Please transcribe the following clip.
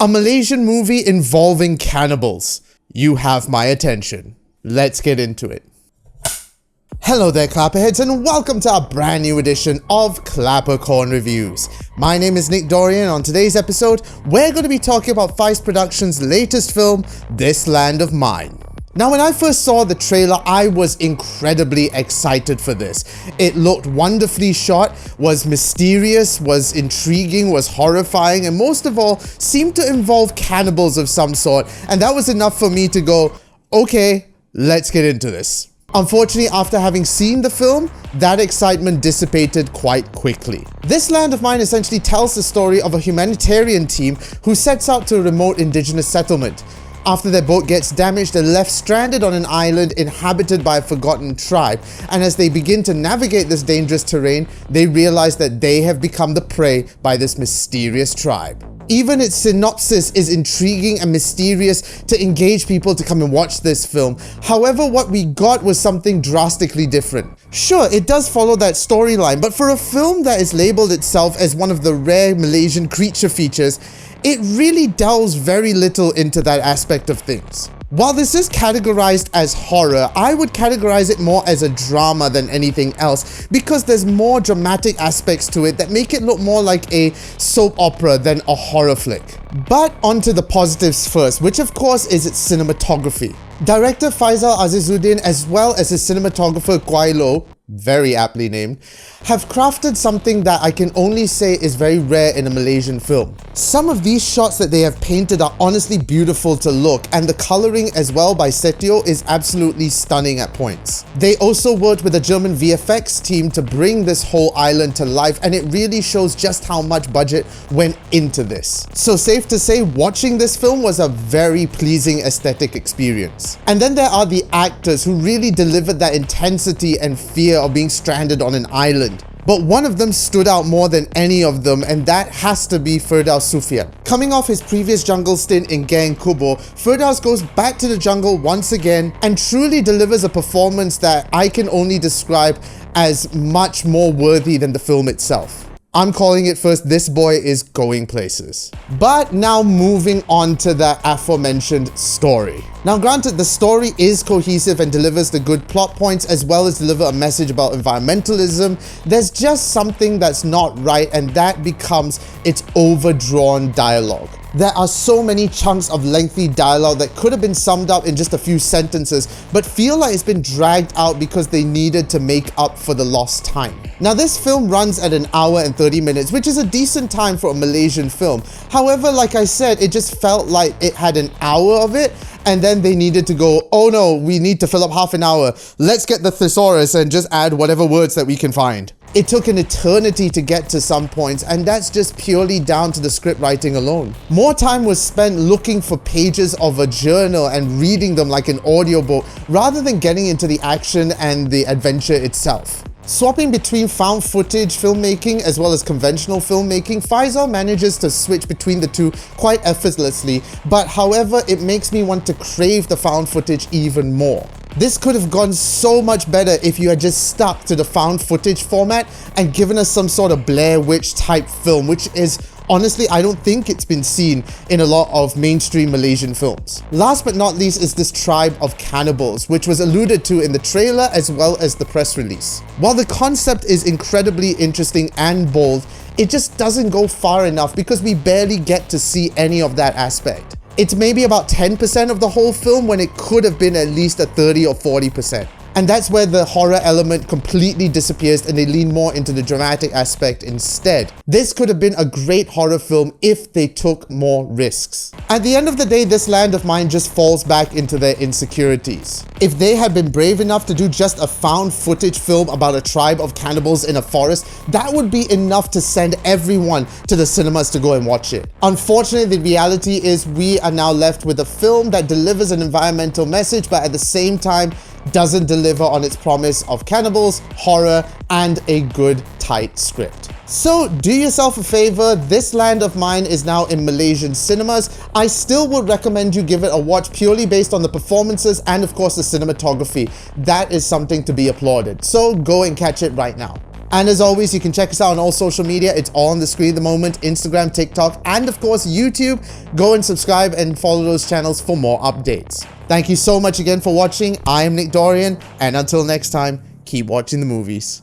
A Malaysian movie involving cannibals. You have my attention. Let's get into it. Hello there Clapperheads and welcome to our brand new edition of ClapperCorn Reviews. My name is Nick Dorian. On today's episode, we're going to be talking about Feist Productions' latest film, This Land of Mine. Now, when I first saw the trailer, I was incredibly excited for this. It looked wonderfully shot, was mysterious, was intriguing, was horrifying, and most of all, seemed to involve cannibals of some sort, and that was enough for me to go, okay, let's get into this. Unfortunately, after having seen the film, that excitement dissipated quite quickly. This Land of Mine essentially tells the story of a humanitarian team who sets out to a remote indigenous settlement. After their boat gets damaged, they're left stranded on an island inhabited by a forgotten tribe, and as they begin to navigate this dangerous terrain, they realize that they have become the prey by this mysterious tribe. Even its synopsis is intriguing and mysterious to engage people to come and watch this film. However, what we got was something drastically different. Sure, it does follow that storyline, but for a film that is labeled itself as one of the rare Malaysian creature features, it really delves very little into that aspect of things. While this is categorized as horror, I would categorize it more as a drama than anything else because there's more dramatic aspects to it that make it look more like a soap opera than a horror flick. But onto the positives first, which of course is its cinematography. Director Faisal Azizuddin as well as his cinematographer Guailo, very aptly named, have crafted something that I can only say is very rare in a Malaysian film. Some of these shots that they have painted are honestly beautiful to look, and the coloring as well by Setio is absolutely stunning at points. They also worked with a German VFX team to bring this whole island to life, and it really shows just how much budget went into this. So safe to say, watching this film was a very pleasing aesthetic experience. And then there are the actors who really delivered that intensity and fear of being stranded on an island. But one of them stood out more than any of them, and that has to be Firdaus Sufian. Coming off his previous jungle stint in Gang Kubo, Firdaus goes back to the jungle once again and truly delivers a performance that I can only describe as much more worthy than the film itself. I'm calling it first, this boy is going places. But now moving on to the aforementioned story. Now granted, the story is cohesive and delivers the good plot points as well as deliver a message about environmentalism. There's just something that's not right, and that becomes its overdrawn dialogue. There are so many chunks of lengthy dialogue that could have been summed up in just a few sentences, but feel like it's been dragged out because they needed to make up for the lost time. Now this film runs at 1 hour and 30 minutes, which is a decent time for a Malaysian film. However, like I said, it just felt like it had 1 hour of it, and then they needed to go, oh no, we need to fill up half an hour. Let's get the thesaurus and just add whatever words that we can find. It took an eternity to get to some points, and that's just purely down to the script writing alone. More time was spent looking for pages of a journal and reading them like an audiobook rather than getting into the action and the adventure itself. Swapping between found footage filmmaking as well as conventional filmmaking, Faisal manages to switch between the two quite effortlessly, but however, it makes me want to crave the found footage even more. This could have gone so much better if you had just stuck to the found footage format and given us some sort of Blair Witch type film, which is honestly, I don't think it's been seen in a lot of mainstream Malaysian films. Last but not least is this tribe of cannibals, which was alluded to in the trailer as well as the press release. While the concept is incredibly interesting and bold, it just doesn't go far enough because we barely get to see any of that aspect. It's maybe about 10% of the whole film when it could have been at least a 30 or 40%. And that's where the horror element completely disappears and they lean more into the dramatic aspect instead. This could have been a great horror film if they took more risks. At the end of the day, This Land of Mine just falls back into their insecurities. If they had been brave enough to do just a found footage film about a tribe of cannibals in a forest, that would be enough to send everyone to the cinemas to go and watch it. Unfortunately, the reality is we are now left with a film that delivers an environmental message, but at the same time, doesn't deliver on its promise of cannibals, horror, and a good, tight script. So do yourself a favor, This Land of Mine is now in Malaysian cinemas. I still would recommend you give it a watch purely based on the performances and of course the cinematography. That is something to be applauded. So go and catch it right now. And as always, you can check us out on all social media. It's all on the screen at the moment: Instagram, TikTok, and of course YouTube. Go and subscribe and follow those channels for more updates. Thank you so much again for watching. I am Nick Dorian, and until next time, keep watching the movies.